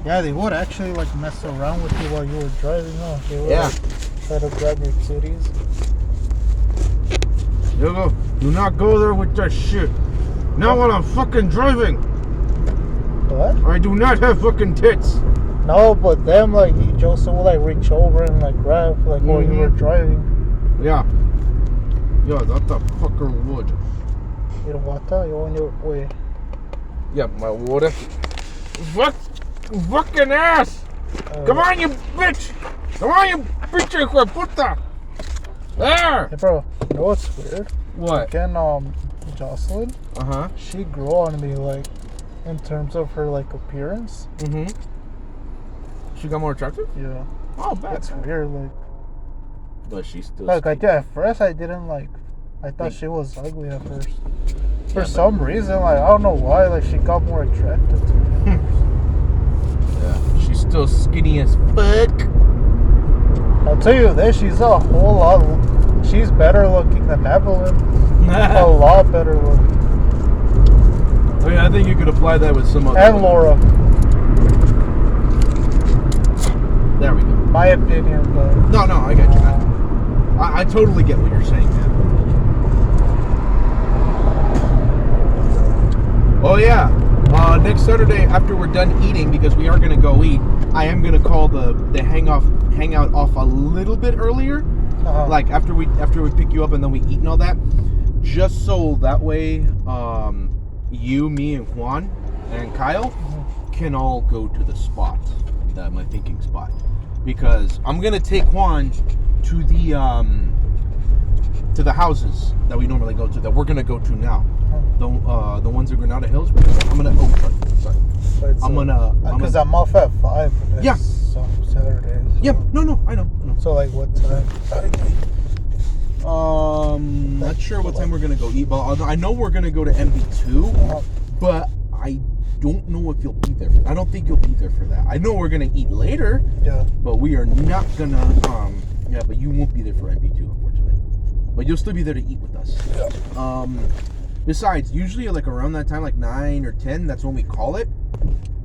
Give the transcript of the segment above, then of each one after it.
Yeah, they would actually like mess around with you while you were driving. Oh, they would Yeah. like, try to grab your titties. Yogo, do not go there with that shit. Not while I'm fucking driving. What? I do not have fucking tits. No, but them like Joseph will like reach over and like grab like while you were driving. Yeah. Yeah, that the fucker would. You know what? You on your way. Yeah, my water. Fuck, fucking ass! Come on, you bitch! Come on, you bitch, hijo de puta! There! Hey, bro, you know what's weird? What? Again, Jocelyn, Uh-huh. she grew on me, like, in terms of her, like, appearance. Mm-hmm. She got more attractive? Yeah. Oh, bad. It's weird, like, But she's still... like, at first, I didn't, like, I thought she was ugly at first. For Yeah, some reason, like, I don't know why, like, she got more attractive to me. Yeah, she's still skinny as fuck. I'll tell you this, she's a whole lot, she's better looking than Evelyn. A lot better looking. I mean, I think you could apply that with some other... And Laura. There we go. My opinion, but... No, I get you, man. I totally get what you're saying, man. Oh, yeah. Next Saturday, after we're done eating, because we are going to go eat, I am going to call the hangout off a little bit earlier. Like, after we pick you up and then we eat and all that. Just so that way, you, me, and Juan, and Kyle can all go to the spot, my thinking spot. Because I'm going to take Juan to the houses that we normally go to, that we're going to go to now. The ones in Granada Hills. I'm gonna. Oh, sorry. Because I'm off at 5. Yeah. Some Saturdays. So. Yeah. No. I know. So like what time? Not sure what time we're gonna go eat, but I know we're gonna go to MB2. But I don't know if you'll be there. I don't think you'll be there for that. I know we're gonna eat later. Yeah. But we are not gonna. Yeah, but you won't be there for MB2, unfortunately. But you'll still be there to eat with us. Yeah. Besides, usually like around that time, like 9 or 10, that's when we call it.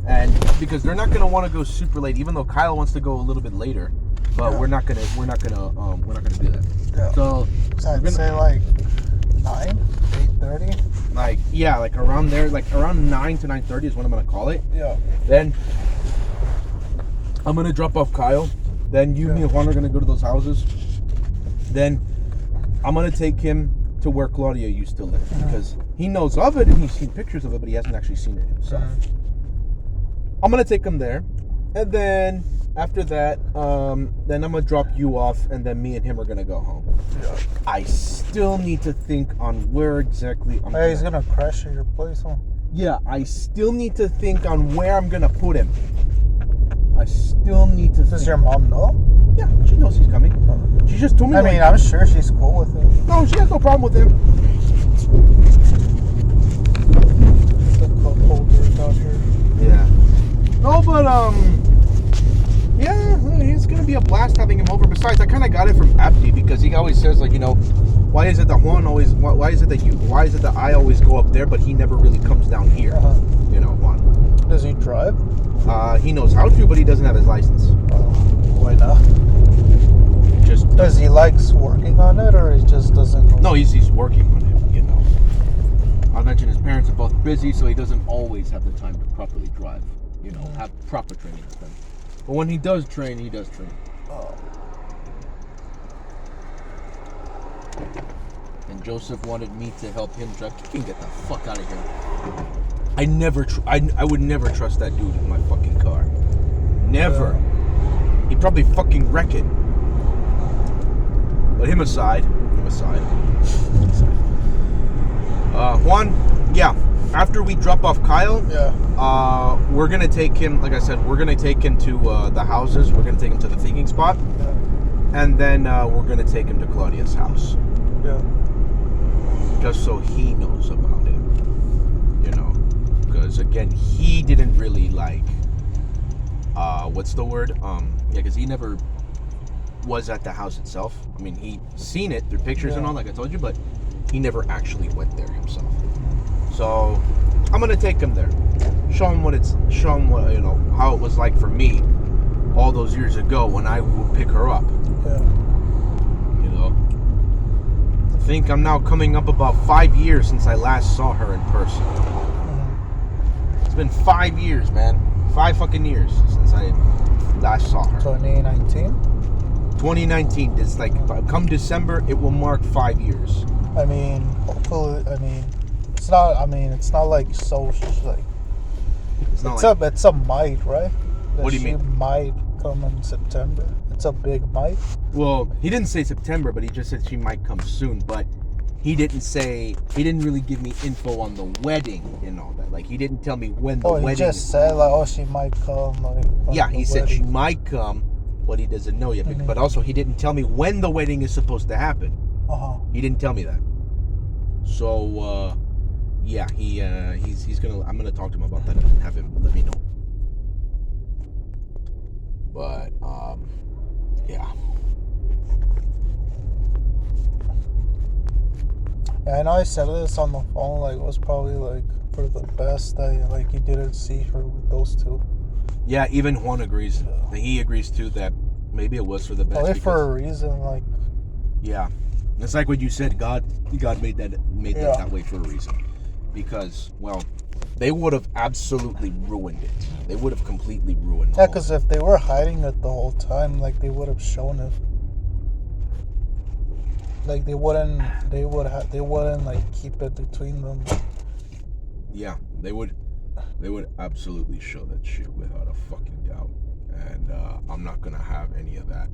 And because they're not gonna want to go super late, even though Kyle wants to go a little bit later, but we're not gonna do that. Yeah. So I'd say like 9, 8:30. Like like around there, like around 9 to 9:30 is when I'm gonna call it. Yeah. Then I'm gonna drop off Kyle. Then you, me, and Juan are gonna go to those houses. Then I'm gonna take him to where Claudia used to live, because he knows of it and he's seen pictures of it, but he hasn't actually seen it himself. I'm gonna take him there, and then after that, then I'm gonna drop you off, and then me and him are gonna go home. Yeah. I still need to think on where exactly I'm. Hey, he's gonna crash at your place, huh? Yeah, I still need to think on where I'm gonna put him. I still need to. Does your mom know? Yeah, she knows he's coming. She just told me. I mean, I'm sure she's cool with it. No, she has no problem with him. The cup holders out here. Yeah. No, but yeah, it's gonna be a blast having him over. Besides, I kind of got it from Abdi, because he always says, like, you know, why is it that Juan always? Why is it that I always go up there, but he never really comes down here? You know, Juan. Does he drive? He knows how to, but he doesn't have his license. Why not? Just does he likes working on it, or he just doesn't know? No, he's working on it, you know. I mentioned his parents are both busy, so he doesn't always have the time to properly drive, you know, have proper training with them. But when he does train, he does train. And Joseph wanted me to help him drive. You can get the fuck out of here. I would never trust that dude in my fucking car. Never. He'd probably fucking wreck it. But him aside. Juan, yeah. After we drop off Kyle, we're gonna take him. Like I said, we're gonna take him to the houses. We're gonna take him to the thinking spot, and then we're gonna take him to Claudia's house. Yeah. Just so he knows about it, you know. Because again, he didn't really like. What's the word? Because he never was at the house itself. I mean, he seen it through pictures and all, like I told you, but he never actually went there himself. So I'm gonna take him there. Show him what how it was like for me all those years ago when I would pick her up. Yeah. You know. I think I'm now coming up about 5 years since I last saw her in person. It's been 5 years, man. 5 fucking years since I last saw her. 2019? 2019. It's like, come December, it will mark 5 years. I mean, hopefully, it's not like so, like, it's a might, right? What do you mean? She might come in September. It's a big might. Well, he didn't say September, but he just said she might come soon, but he didn't really give me info on the wedding and all that. Like, he didn't tell me when the wedding. He just said, like, she might come. Like, yeah, he said she might come, but he doesn't know yet. Mm-hmm. But also, he didn't tell me when the wedding is supposed to happen. He didn't tell me that. So, yeah, I'm gonna talk to him about that and have him let me know. But, yeah. Yeah, I know I said this on the phone, like, it was probably, like, for the best that, like, you didn't see her with those two. Yeah, even Juan agrees. Yeah. He agrees, too, that maybe it was for the best. Probably for a reason, like... Yeah. It's like what you said, God made that that way for a reason. Because, well, they would have absolutely ruined it. They would have completely ruined it. Yeah, because if they were hiding it the whole time, like, they would have shown it. Like, they wouldn't like keep it between them. Yeah, they would absolutely show that shit without a fucking doubt. And I'm not gonna have any of that.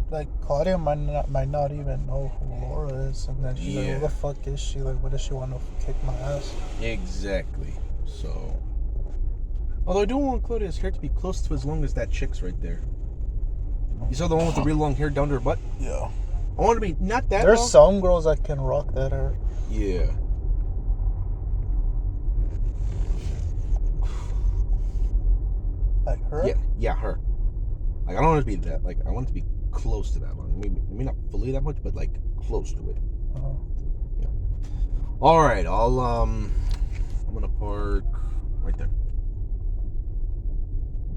Like, Claudia might not even know who Laura is, and then she's like, "Who the fuck is she? Like, what does she want to kick my ass?" Exactly. So, although I do want Claudia's hair to be close to as long as that chick's right there. You saw the one with the real long hair down to her butt? Yeah. I want to be not that There's long. some girls that can rock that hair. Yeah. Like her? Yeah, her. Like, I don't want it to be that. Like, I want it to be close to that long. Maybe not fully that much, but like close to it. Yeah. All right, I'm gonna park right there.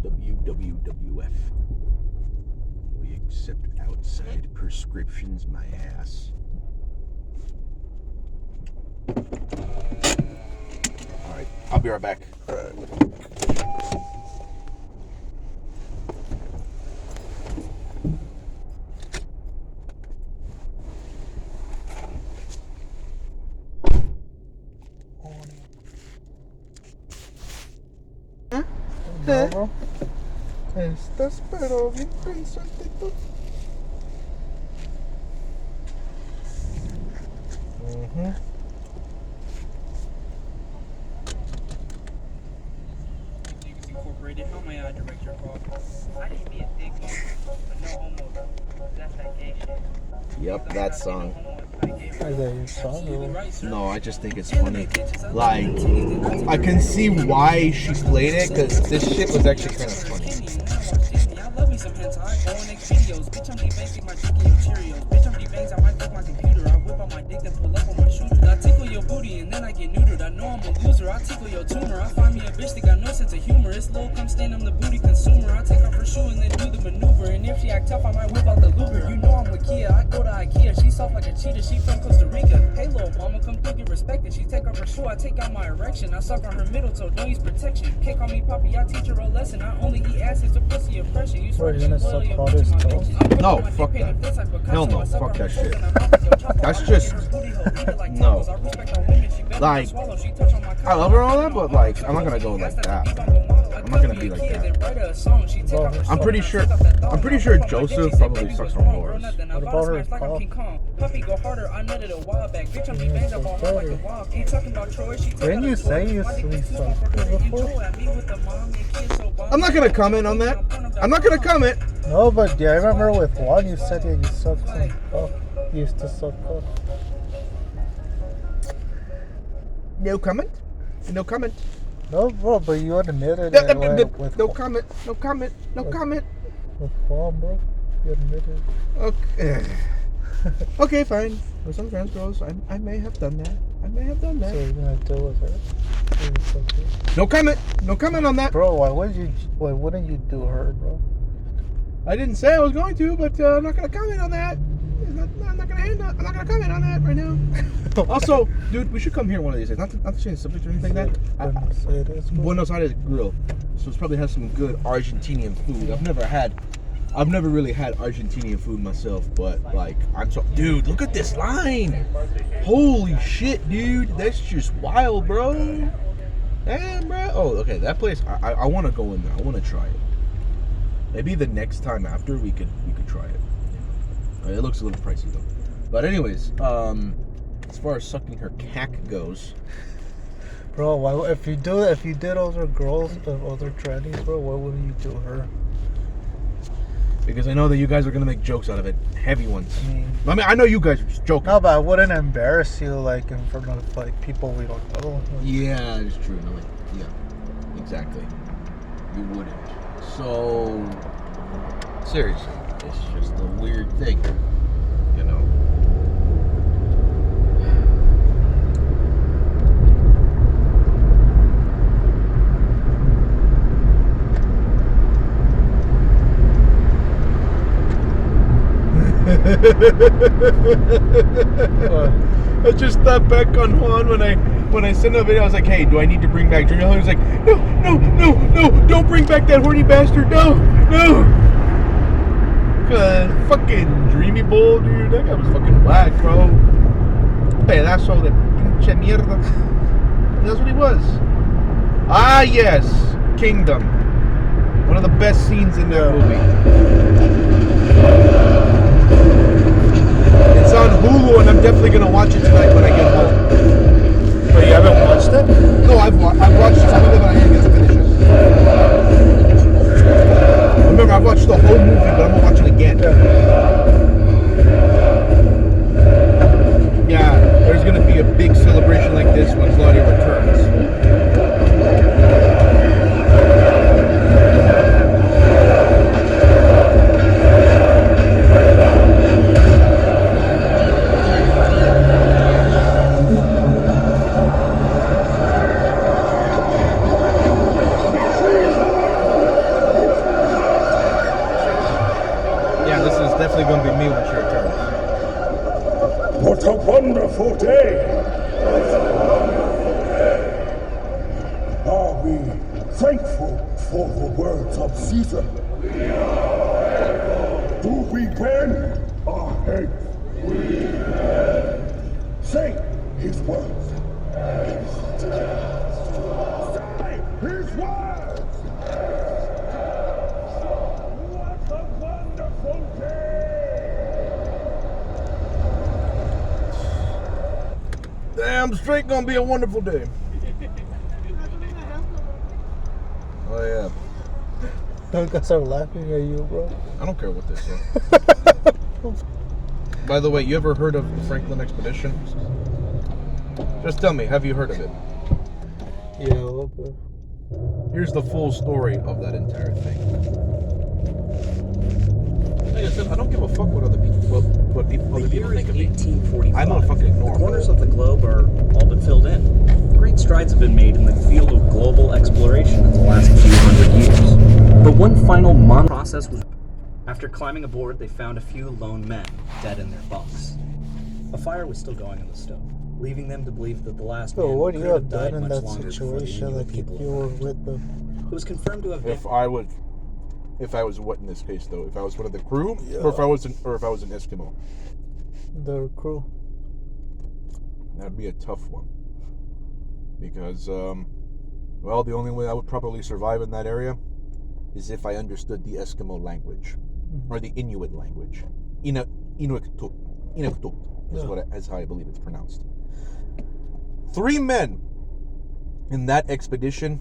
WWWF. We accept outside prescriptions, my ass. All right, I'll be right back. All right. No, estás pero bien pensantito. Incorporated. How may I direct your call? I just be a dick, but no homo. That's that gay shit. Yep, that song. Is that your song? Or? No, I just think it's funny. Like, I can see why she played it, because this shit was actually kind of funny. I love me some hentai. Go on next videos. Bitch, I'm debanking my dick in your Cheerios. Bitch, I'm debanks. I might fuck my computer. I whip out my dick and pull up on my shooters. I tickle your booty and then I get neutered. I know I'm a loser. I tickle your tumor. I find me a bitch that got no sense of humor. It's low, come stand, I'm the booty consumer. I take off her shoe and then do the maneuver. And if she act tough, I might whip out the Luger. You know I'm with Kia. I go to Ikea. She soft like a cheetah. She from Costa Rica. Hey, little mama, come through, get respected. She take off her shoe. I take out my erection. I suck on her middle toe. Don't use protection. Can't call me poppy. I teach her a lesson. I only eat ass. It's a pussy oppression. You swear to suck Claudia's toe? No, fuck that. Hell no, fuck that shit. That's just no. Like, I love her and all that, but like, I'm not gonna go like that. I'm not gonna be like that. I'm pretty sure Joseph probably sucks on Laura's. What about her cock? Didn't you say you sucked her before? I'm not gonna comment on that. I'm not gonna comment. No, but yeah, I remember with Juan you said that you sucked some cock. You used to suck cock. No comment. No comment. No, bro, but you admitted it. No comment. No comment. No comment. With Juan, bro. You admitted. Okay. Okay, fine. For some trans girls, I may have done that. So you're gonna deal with her? It's okay. No comment. No comment on that. Bro, why wouldn't you do her, bro? I didn't say I was going to, but I'm not gonna comment on that. I'm not gonna comment on that right now. Also, dude, we should come here one of these days. Not to change the subject or anything like that. Buenos Aires Grill. So it probably has some good Argentinian food. I've never really had Argentinian food myself, but like dude, look at this line. Holy shit, dude. That's just wild, bro. Damn, bro. Oh, okay, that place I want to go in there. I want to try it. Maybe the next time after we could try it. It looks a little pricey though. But anyways, as far as sucking her cack goes, bro, why if you did other girls, other trannies, bro, why wouldn't you do her? Because I know that you guys are gonna make jokes out of it, heavy ones. I mean, I know you guys are just joking. No, but I wouldn't embarrass you like in front of like people we don't know. Yeah, it's true. No, like, yeah, exactly. You wouldn't. So seriously, it's just a weird thing, you know. I just thought back on Juan when I sent a video. I was like, "Hey, do I need to bring back Dreamy?" He was like, "No, don't bring back that horny bastard, no." Fucking Dreamy Bull, dude, that guy was fucking whack, bro. Pedazo de pinche mierda. That's what he was. Ah, yes, Kingdom. One of the best scenes in that movie. It's on Hulu, and I'm definitely gonna watch it tonight when I get home. But you haven't watched it? No, I've watched some of it, but I didn't get to finish it. Remember, I've watched the whole movie, but I'm gonna watch it again. Yeah, there's gonna be a big celebration like this when Claudia returns. Definitely going to be me when she returns. What a wonderful day! Are we thankful for the words of Caesar? Do we bend our heads? Say his words. Say his words! What a wonderful day! Damn straight gonna be a wonderful day. Oh yeah. Those guys are laughing at you, bro. I don't care what they say. By the way, you ever heard of Franklin Expedition? Just tell me, have you heard of it? Yeah, a little bit. Here's the full story of that entire thing. Like I said, I don't give a fuck what other people other people think of me. 1845. I'm gonna fucking ignore The corners of the globe are all but filled in. Great strides have been made in the field of global exploration in the last few hundred years. But one final process was. After climbing aboard, they found a few lone men dead in their bunks. A fire was still going in the stove, leaving them to believe that the last So man what do could you have have died done in much that longer before the situation, Inuit like if people you were arrived. with them? It was confirmed to have been. If I was what in this case though? If I was one of the crew, Yeah. or if I was an Eskimo, The crew. that'd be a tough one. Because, well, the only way I would probably survive in that area is if I understood the Eskimo language, or the Inuit language. Inuktitut is how I believe it's pronounced. 3 men in that expedition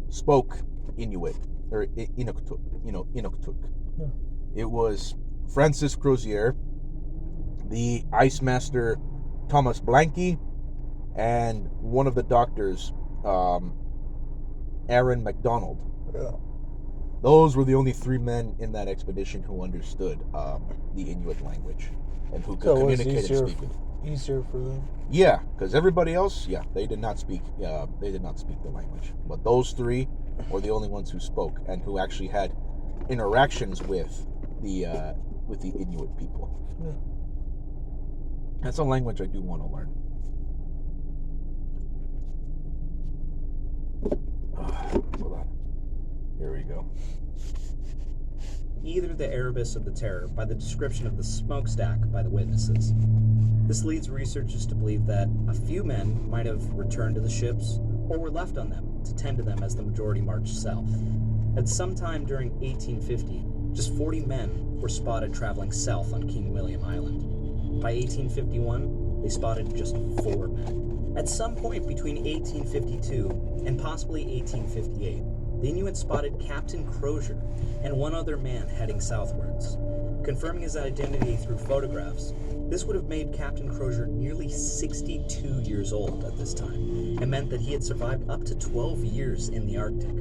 spoke Inuit, or Inuktitut. Yeah. It was Francis Crozier, the Ice Master Thomas Blanky, and one of the doctors, Aaron MacDonald. Yeah. Those were the only 3 men in that expedition who understood the Inuit language and who could So it was communicate and speak it. easier for them. Yeah, because everybody else, they did not speak. They did not speak the language. But those 3 were the only ones who spoke and who actually had interactions with the Inuit people. Yeah. That's a language I do want to learn. Hold on. Here we go. Either the Erebus of the Terror by the description of the smokestack by the witnesses. This leads researchers to believe that a few men might have returned to the ships or were left on them to tend to them as the majority marched south. At some time during 1850, just 40 men were spotted traveling south on King William Island. By 1851, they spotted just 4 men. At some point between 1852 and possibly 1858, the Inuit spotted Captain Crozier and 1 other man heading southwards. Confirming his identity through photographs, this would have made Captain Crozier nearly 62 years old at this time, and meant that he had survived up to 12 years in the Arctic.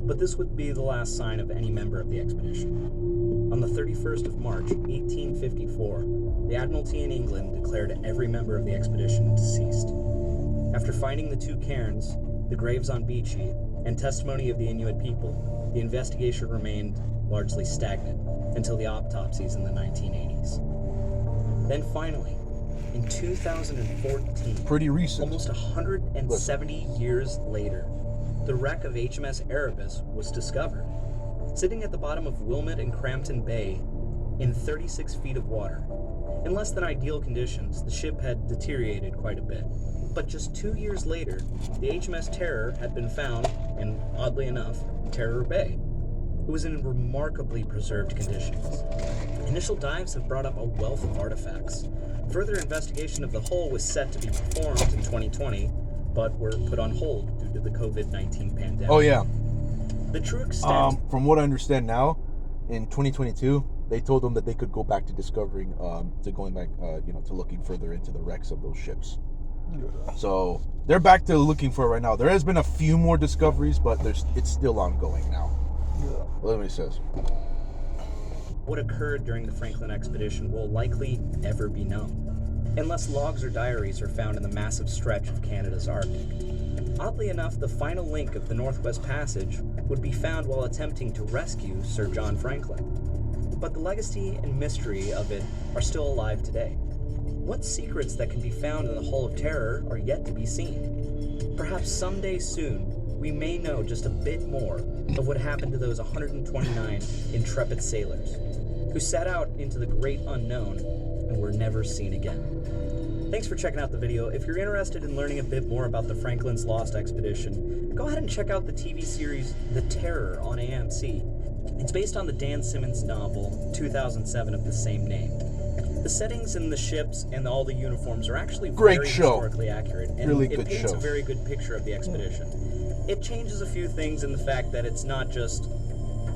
But this would be the last sign of any member of the expedition. On the 31st of March, 1854, the Admiralty in England declared every member of the expedition deceased. After finding the 2 cairns, the graves on Beechey, and testimony of the Inuit people, the investigation remained largely stagnant until the autopsies in the 1980s. Then finally, in 2014, Pretty recent. almost 170 years later, the wreck of HMS Erebus was discovered, sitting at the bottom of Wilmot and Crampton Bay in 36 feet of water. In less than ideal conditions, the ship had deteriorated quite a bit. But just 2 years later, the HMS Terror had been found in, oddly enough, Terror Bay. It was in remarkably preserved conditions. Initial dives have brought up a wealth of artifacts. Further investigation of the hull was set to be performed in 2020, but were put on hold due to the COVID-19 pandemic. Oh, yeah. The true extent... From what I understand now, in 2022, they told them that they could go back to discovering, to looking further into the wrecks of those ships. Yeah. So they're back to looking for it right now. There has been a few more discoveries, but it's still ongoing now. Yeah. Look what he says. What occurred during the Franklin expedition will likely never be known, unless logs or diaries are found in the massive stretch of Canada's Arctic. Oddly enough, the final link of the Northwest Passage would be found while attempting to rescue Sir John Franklin. But the legacy and mystery of it are still alive today. What secrets that can be found in the Hull of Terror are yet to be seen? Perhaps someday soon, we may know just a bit more of what happened to those 129 intrepid sailors who set out into the great unknown and were never seen again. Thanks for checking out the video. If you're interested in learning a bit more about the Franklin's Lost Expedition, go ahead and check out the TV series The Terror on AMC. It's based on the Dan Simmons novel 2007 of the same name. The settings and the ships and all the uniforms are actually very historically accurate, and Really it good paints show. a very good picture of the expedition. It changes a few things in the fact that it's not just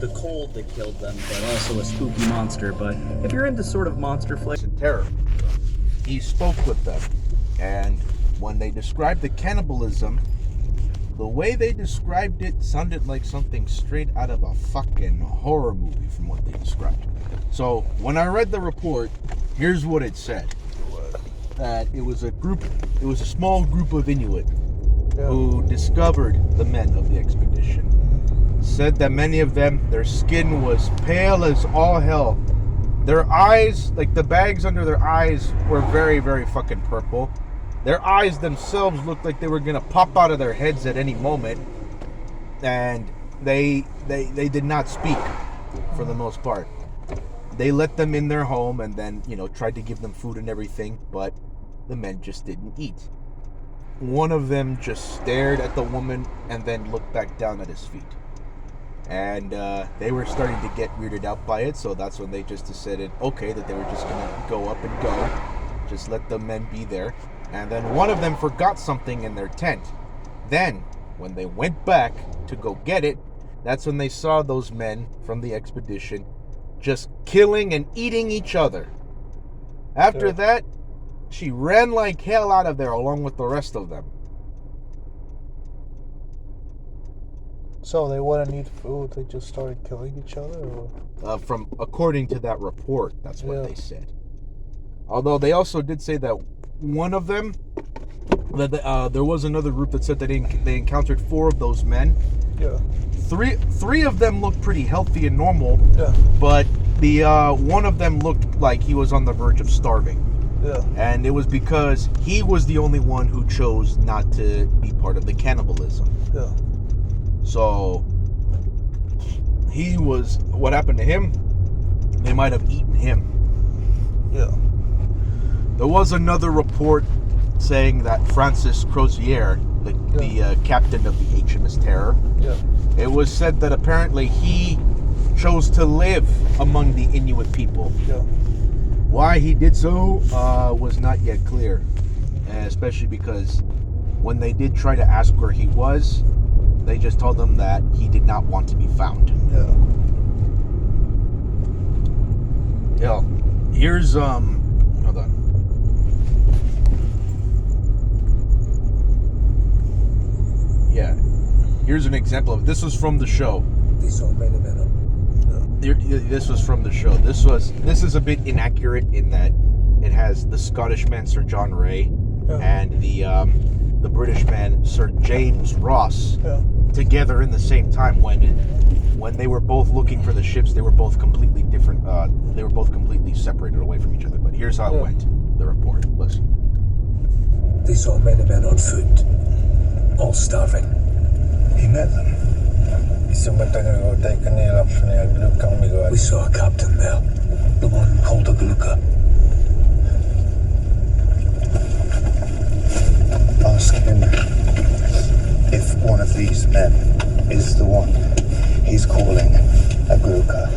the cold that killed them, but also a spooky monster. But if you're into sort of monster flicks, In Terror, he spoke with them, and when they described the cannibalism, the way they described it sounded like something straight out of a fucking horror movie from what they described. So when I read the report, here's what it said: that it was a small group of Inuit who discovered the men of the expedition. Said that many of them, their skin was pale as all hell. Their eyes, like the bags under their eyes, were very, very fucking purple. Their eyes themselves looked like they were gonna pop out of their heads at any moment. And they did not speak for the most part. They let them in their home and then, tried to give them food and everything, but the men just didn't eat. One of them just stared at the woman and then looked back down at his feet. And they were starting to get weirded out by it, so that's when they just decided, okay, that they were just gonna go up and go. Just let the men be there. And then one of them forgot something in their tent. Then, when they went back to go get it, that's when they saw those men from the expedition just killing and eating each other. After that, she ran like hell out of there along with the rest of them. So they wouldn't eat food. They just started killing each other. Or? From according to that report, that's what Yeah. they said. Although they also did say that one of them, that there was another group that said that they encountered 4 of those men. Yeah. Three of them looked pretty healthy and normal. Yeah. But the one of them looked like he was on the verge of starving. Yeah. And it was because he was the only one who chose not to be part of the cannibalism. Yeah. So what happened to him, they might have eaten him. Yeah. There was another report saying that Francis Crozier, the captain of the HMS Terror, Yeah. it was said that apparently he chose to live among the Inuit people. Yeah. Why he did so was not yet clear, especially because when they did try to ask where he was, they just told them that he did not want to be found. Yeah. Yeah. Here's hold on. Yeah. Here's an example of this was from the show. This was from the show. This is a bit inaccurate in that it has the Scottish man Sir John Ray and the British man Sir James Ross together in the same time when they were both looking for the ships. They were both completely different. They were both completely separated away from each other. But here's how it went. The report. Listen. They saw many men on foot, all starving. He met them. We saw a captain there, the one called a Gluka. Ask him if one of these men is the one he's calling a Gluka.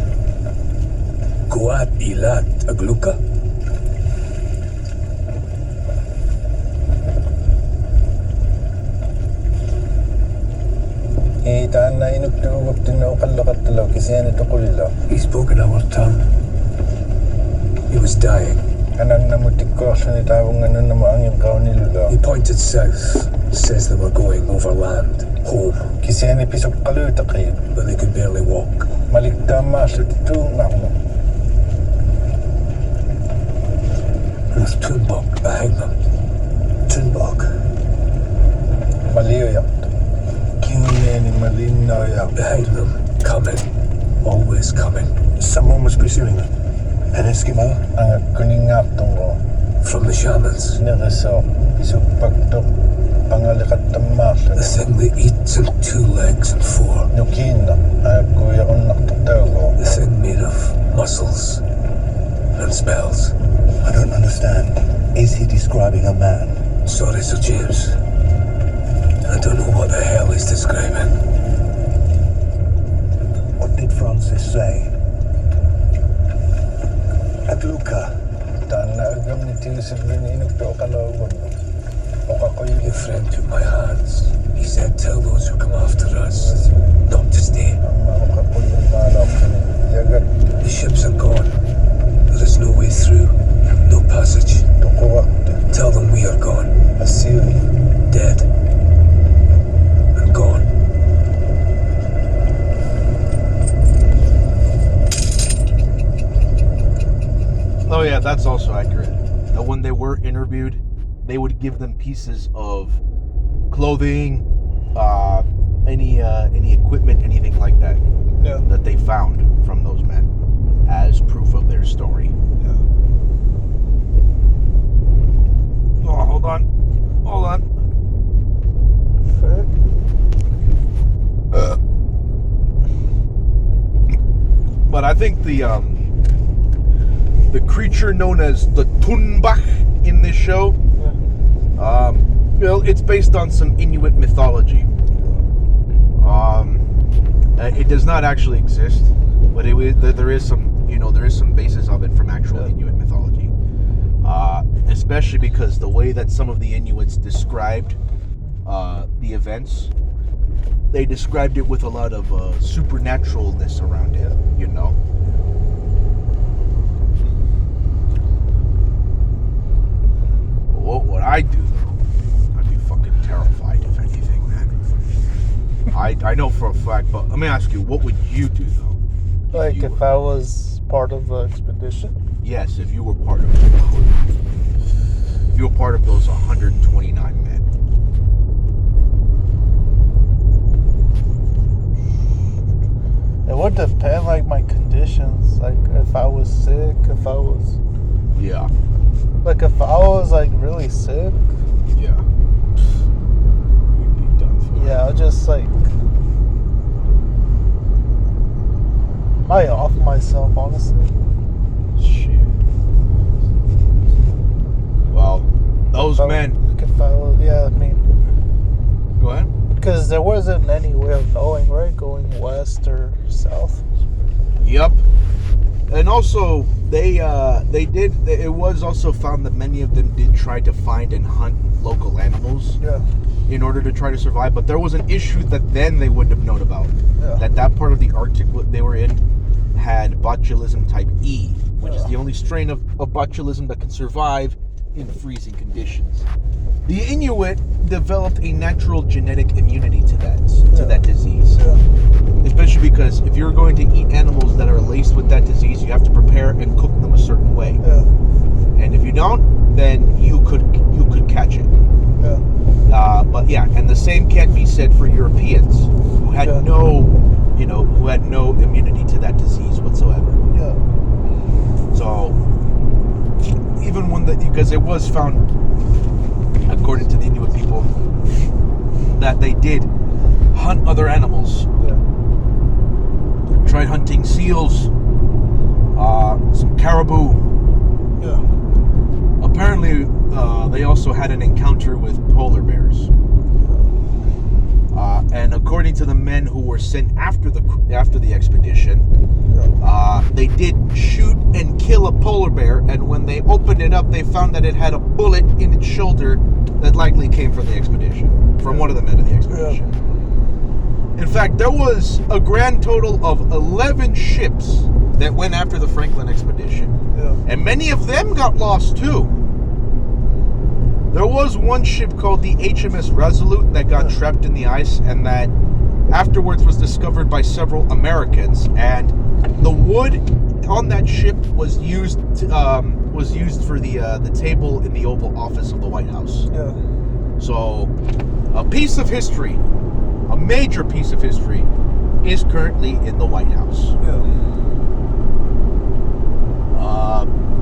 Guat Ilat a Gluka? He spoke in our tongue. He was dying. He pointed south, says they were going overland, home. But they could barely walk. With Tumbok behind them. Tumbok. Behind them, coming, always coming. Someone was pursuing them. An Eskimo? From the shamans. The thing that eats in 2 legs and 4. The thing made of muscles and spells. I don't understand. Is he describing a man? Sorry, Sir James. I don't know what the hell he's describing. What did Francis say? A Gluka. Your friend took my hands. He said, tell those who come after us not to stay. The ships are gone. There is no way through. No passage. Tell them we are gone. Dead. And gone. Oh yeah, that's also accurate. That when they were interviewed, they would give them pieces of clothing, any equipment, anything like that, that they found from those men as proof of their story. Yeah. Oh, hold on. But I think the creature known as the Tunbach in this show, well, it's based on some Inuit mythology. It does not actually exist, but there is some basis of it from actual Inuit mythology. Especially because the way that some of the Inuits described the events, they described it with a lot of supernaturalness around it, you know? What would I do, though? I'd be fucking terrified, if anything, man. I know for a fact, but let me ask you, what would you do though? Like if I was part of the expedition? Yes, if you were part of it. If you were part of those 129 men. It would depend, like, my conditions. Like, if I was sick, if I was... Yeah. Like, if I was, like, really sick... Yeah. You'd be done for. Yeah, I'll just, like... might off myself, honestly. Shit. Well, those men... Like, if I was... Yeah, I mean... Go ahead. Because there wasn't any way of knowing, right? Going west or south. Yep. And also, they did. It was also found that many of them did try to find and hunt local animals. Yeah. In order to try to survive, but there was an issue that then they wouldn't have known about. Yeah. That part of the Arctic they were in had botulism type E, which is the only strain of botulism that can survive in freezing conditions. The Inuit developed a natural genetic immunity to that disease. Yeah. Especially because if you're going to eat animals that are laced with that disease, you have to prepare and cook them a certain way. Yeah. And if you don't, then you could catch it. Yeah. But yeah, and the same can't be said for Europeans who had no immunity to that disease whatsoever. Yeah. So even because it was found, according to the Inuit people, that they did hunt other animals. Yeah. Tried hunting seals, some caribou. Yeah. Apparently, they also had an encounter with polar bears. And according to the men who were sent after the expedition, they did shoot and kill a polar bear, and when they opened it up, they found that it had a bullet in its shoulder that likely came from the expedition, from one of the men of the expedition. In fact, there was a grand total of 11 ships that went after the Franklin expedition, and many of them got lost too. There was one ship called the HMS Resolute that got trapped in the ice, and that afterwards was discovered by several Americans. And the wood on that ship was used for the table in the Oval Office of the White House. Yeah. So, a piece of history, a major piece of history, is currently in the White House. Yeah.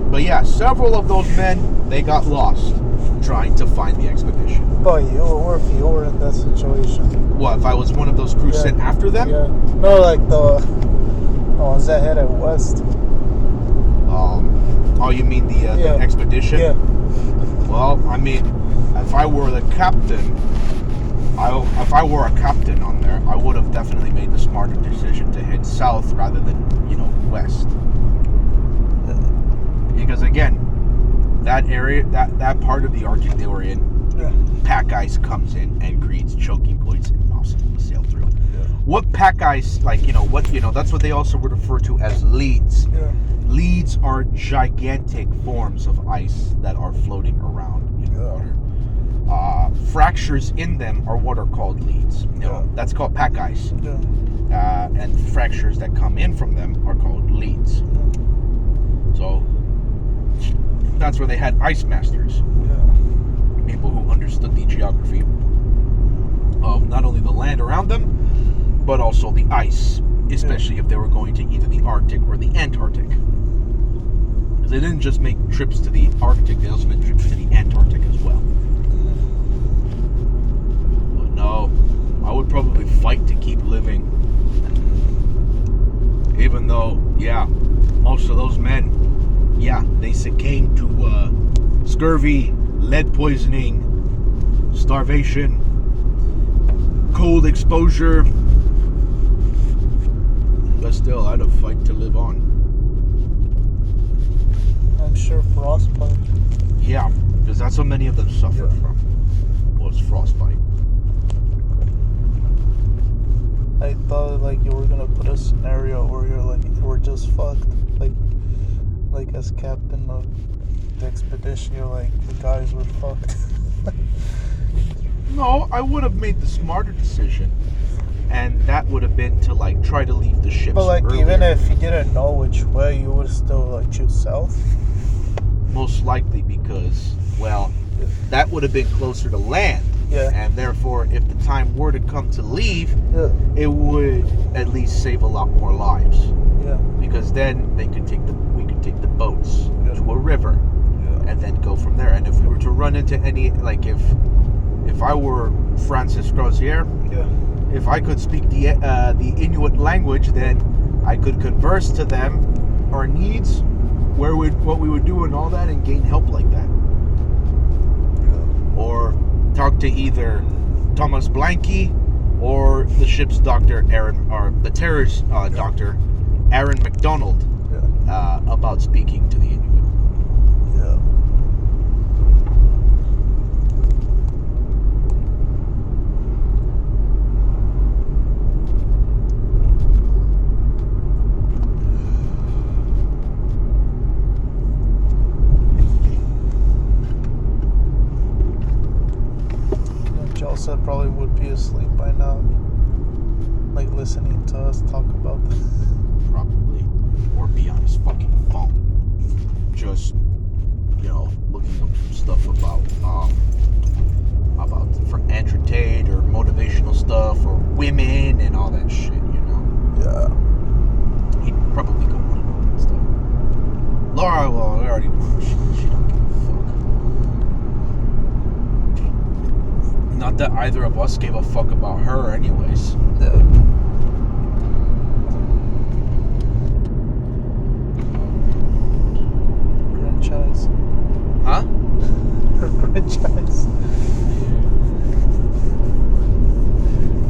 But yeah, several of those men, they got lost trying to find the expedition. But you, or if you were in that situation. What, if I was one of those crews sent after them? Yeah. No, like the ones that headed west. Oh, you mean the expedition? Yeah. Well, I mean, if I were the captain, if I were a captain on there, I would have definitely made the smarter decision to head south rather than, west. Because again, that area, that part of the Arctic they were in, pack ice comes in and creates choking points impossible to sail through. What pack ice, that's what they also would refer to as leads. Leads are gigantic forms of ice that are floating around in water. Fractures in them are what are called leads. That's called pack ice. And fractures that come in from them are called leads. So that's where they had ice masters. People who understood the geography of not only the land around them, but also the ice, especially if they were going to either the Arctic or the Antarctic. Because they didn't just make trips to the Arctic, they also made trips to the Antarctic as well. But no, I would probably fight to keep living. Even though, most of those men, they succumbed to scurvy, lead poisoning, starvation, cold exposure. But still, I'd have fight to live on. I'm sure frostbite. Yeah, because that's what many of them suffered from, was frostbite. I thought you were gonna put a scenario where you're we're just fucked. Like as captain of the expedition, you're the guys were fucked. No, I would have made the smarter decision that would have been to like try to leave the ships. But like, earlier. even if you didn't know which way, you would still like choose south. Most likely because, well, that would have been closer to land. Yeah. And therefore, if the time were to come to leave, Yeah. it would at least save a lot more lives. Yeah. Because then we could take the boats to a river, and then go from there. And if we were to run into any, like if I were Francis Crozier, Yeah. if I could speak the Inuit language, then I could converse to them our needs, what we would do and all that, and gain help like that. Or talk to either Thomas Blanky or the ship's doctor, Aaron, or the terror's doctor, Aaron McDonald, about speaking to the Inuit. Yeah. Jalsa probably would be asleep by now, like listening to us talk about this. Probably. Or be on his fucking phone. Just, looking up stuff about for Andrew Tate or motivational stuff or women and all that shit, Yeah. He'd probably go on about that stuff. Laura, well, we already know she don't give a fuck. Not that either of us gave a fuck about her anyways. Yeah. Grinch eyes. Huh? Grinch eyes.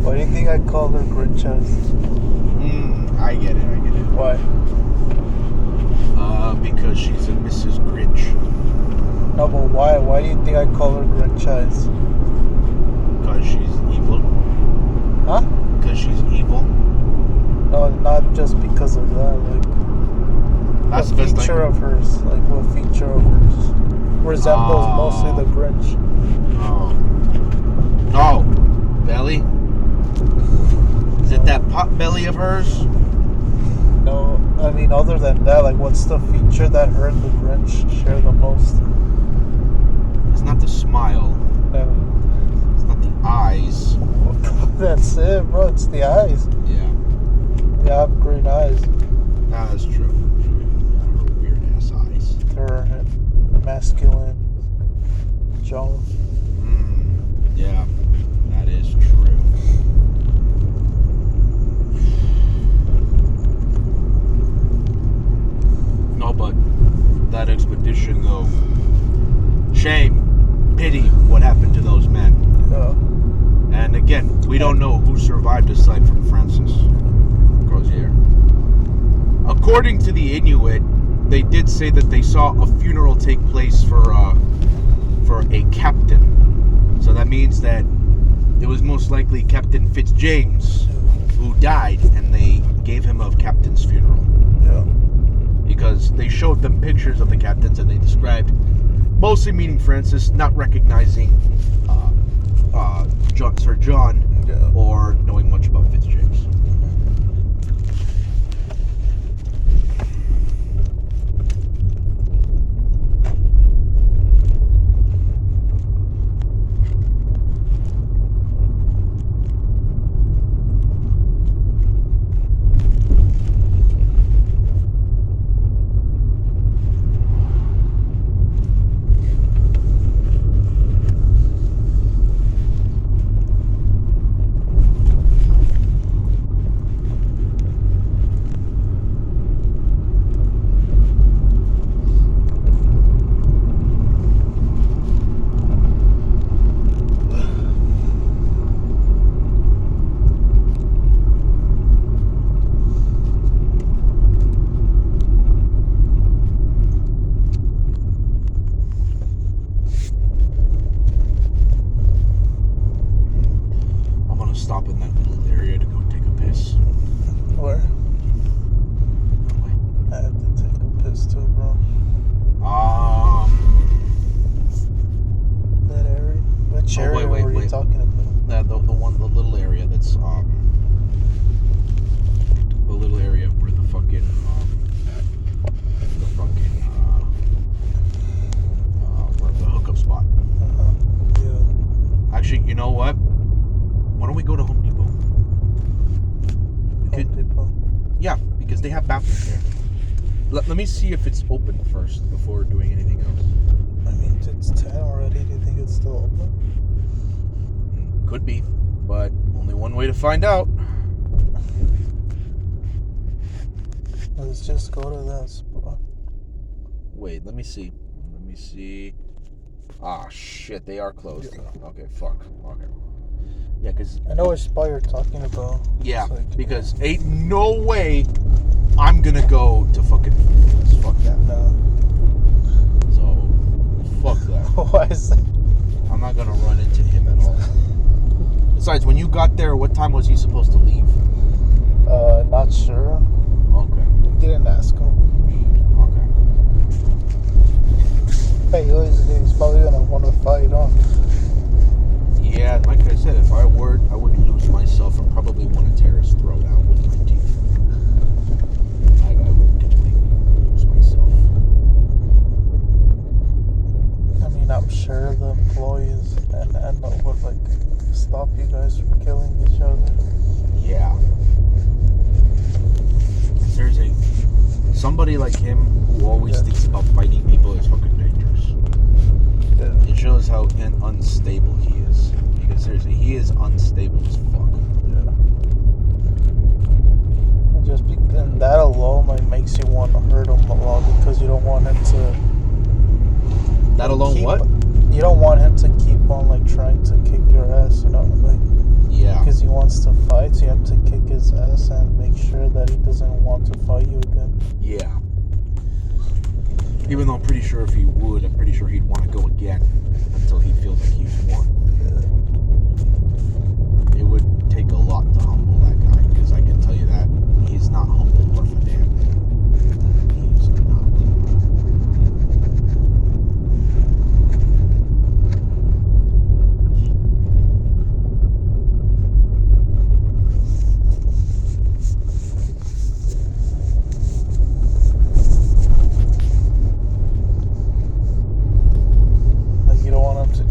Why do you think I call her Grinch eyes? I get it. Why? Because she's a Mrs. Grinch. No, but why? Why do you think I call her Grinch eyes? Because she's evil. Huh? Because she's evil. No, not just because of that. Like, That's what the best feature thing. of hers? Like, what feature of hers resembles mostly the Grinch? Oh, belly? Is it that pot belly of hers? No, I mean, other than that, like, what's the feature that her and the Grinch share the most? It's not the smile. It's not the eyes. That's it, bro. It's the eyes. Yeah. They have green eyes. Nah, that's true. Yeah, her weird ass eyes. Her masculine jaw. Yeah, that is true. No, but that expedition, though, shame, pity, what happened to those men. Yeah. And again, we don't know who survived aside from Francis Crozier. According to the Inuit, they did say that they saw a funeral take place for a captain. So that means that it was most likely Captain Fitzjames who died, and they gave him a captain's funeral. Yeah. Because they showed them pictures of the captains, and they described, mostly meeting Francis, not recognizing Sir John, or knowing much about Fitzjames. They have bathrooms there. Let me see if it's open first before doing anything else. I mean, it's 10 already. Do you think it's still open? Could be, but only one way to find out. Let's just go to that spot. Wait, let me see. Ah, shit, they are closed. Yeah. Okay, fuck. Okay. Yeah, because... I know which spot you're talking about. Yeah, like, because ain't no way I'm gonna go to fucking... Fuck that. No. So, fuck that. Why is that? I'm not gonna run into him at all. Besides, when you got there, what time was he supposed to leave? Not sure. Okay. Didn't ask him. Okay. Hey, he's probably gonna want to fight, huh? Yeah, like I said, if I would lose myself and probably want to tear his throat out with my teeth. I would completely lose myself. I mean, I'm sure the employees and would like stop you guys from killing each other. Yeah. There's somebody like him who always thinks about fighting people is fucking dangerous. Yeah. It shows how unstable he is. Because seriously, he is unstable as fuck. Yeah. And that alone like makes you want to hurt him a lot because you don't want him to. That alone, what? You don't want him to keep on like trying to kick your ass, you know, like. Yeah. Because he wants to fight, so you have to kick his ass and make sure that he doesn't want to fight you again. Yeah. Even though I'm pretty sure if he would, I'm pretty sure he'd want to go again until he feels like he's won. Yeah. It would take a lot to humble that guy, because I can tell you that he's not humble worth a damn thing. He's not.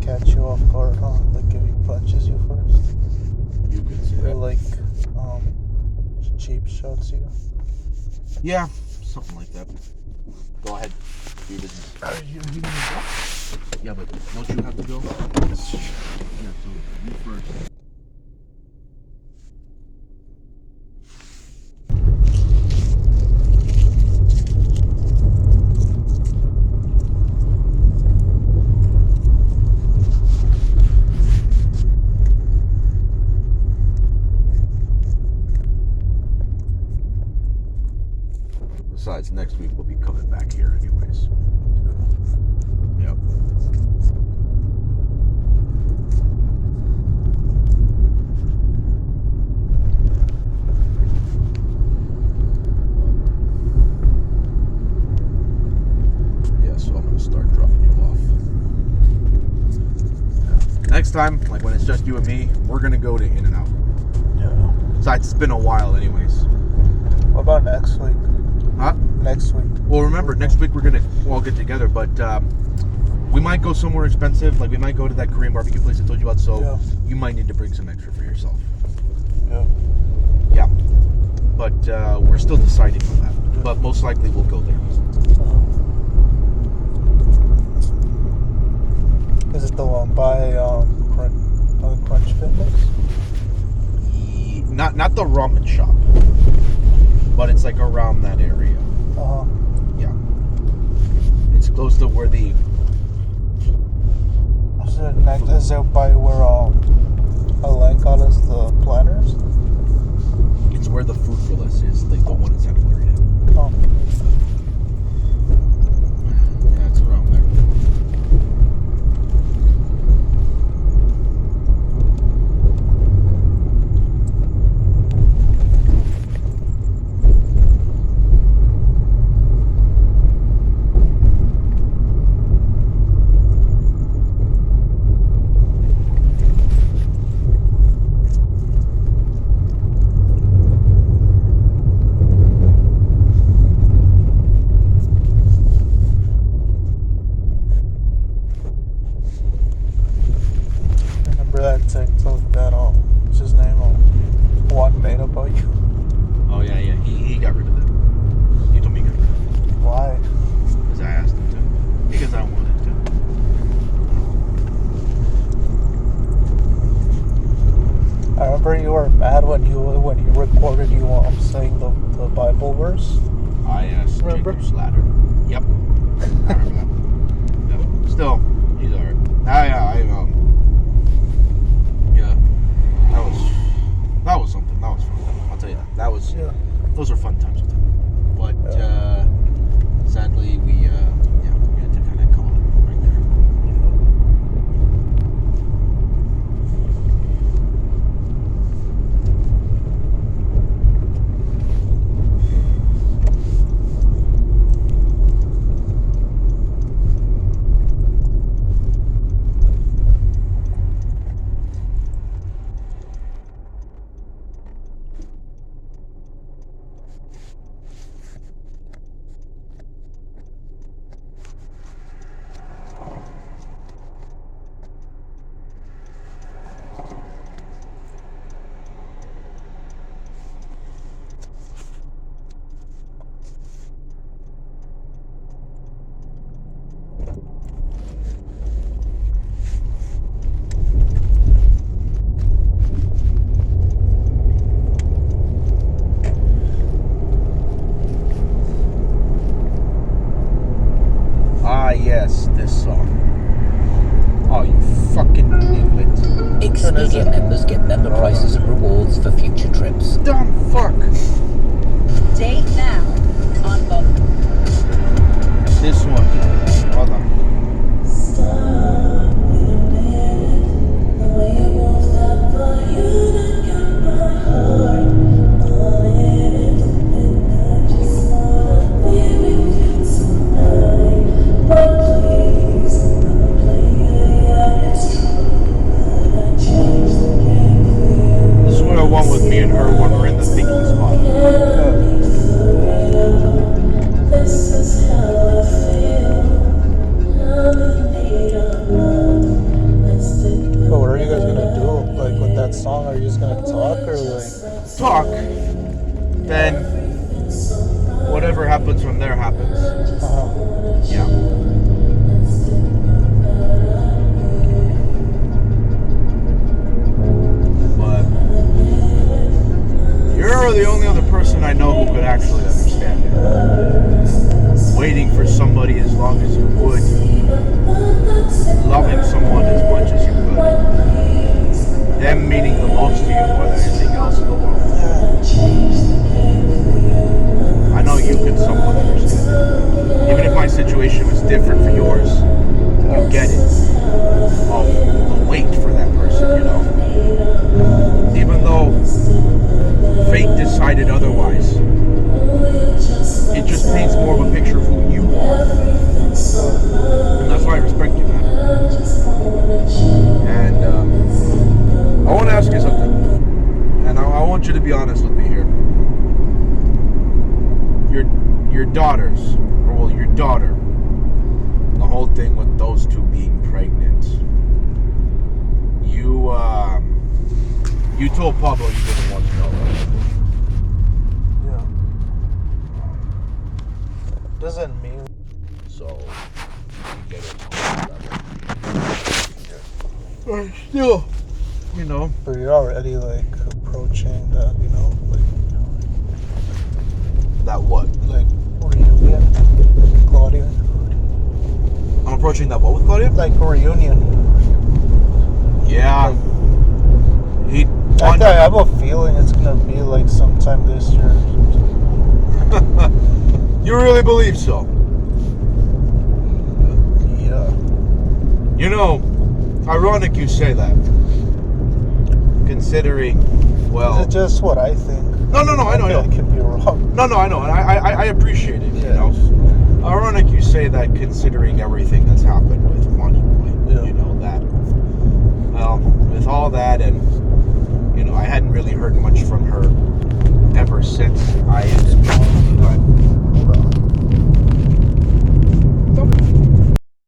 Catch you off guard, huh? Like if he punches you first. You could say or that. like cheap shots you. Yeah, something like that. Go ahead. Do your business. You gonna go? Yeah, but don't you have to go? Yeah, so you first. Besides, next week we'll be coming back here anyways. Yep. Yeah, so I'm gonna start dropping you off. Next time, like when it's just you and me, we're gonna go to In-N-Out. Yeah. Besides, it's been a while anyways. What about next week? Huh? Next week. Well, remember, next week we're gonna all get together, but we might go somewhere expensive. Like we might go to that Korean barbecue place I told you about. So you might need to bring some extra for yourself. Yeah. Yeah. But we're still deciding on that. But most likely we'll go there. Is it the one by Crunch Fitness? Not the ramen shop, but it's like around that area. Yeah. It's close to where the. Is it by where Elaine got us the planners? It's where the Food for Less is, like the one in Santa Clarita. Oh. Yeah, it's around there. when he recorded you saying the Bible verse. I asked Remember? Jacob Slatter. Yep. I remember that. Yeah. Still, he's alright. Yeah. That was something. That was fun. I'll tell you that. Those were fun times with him. But sadly, we had to kind of call it right there. Yes, this song. Oh, you fucking knew it. Expedia members get member prices and rewards for future trips. Dumb fuck. Date now on both. This one. Hold on. This is what I want with me and her when we're in the thinking spot. But what are you guys gonna do? Like with that song, are you just gonna talk or like? Talk. Then whatever happens from there happens. Yeah. But you're the only other person I know who could actually understand it. Waiting for somebody as long as you would. Loving someone as much as you could. Them meaning the most to you more than anything else in the world. I know you can somewhat understand it. Even if my situation was different for yours, you get it. Of the wait for that person, you know. Even though fate decided otherwise, it just paints more of a picture of who you are. And that's why I respect you, man. And I want to ask you something. And I want you to be honest with me here. Your daughters, or well, your daughter, the whole thing with those two being pregnant. You told Pablo you didn't want to know, right? Yeah. Doesn't mean So you get it. Still, you know. But you're already like approaching that, you know, like That what? like reunion, Claudia. I'm approaching that what with Claudia? Like a reunion. Yeah. I have a feeling it's gonna be like sometime this year. You really believe so? Yeah. You know, ironic you say that. Considering, well... Is it just what I think? No, I know. I could be wrong. No, I know. And I appreciate it, you Yeah. know. Ironic you say that considering everything that's happened with Money Boy. Yeah. You know, that... Well, with all that and... You know, I hadn't really heard much from her ever since I had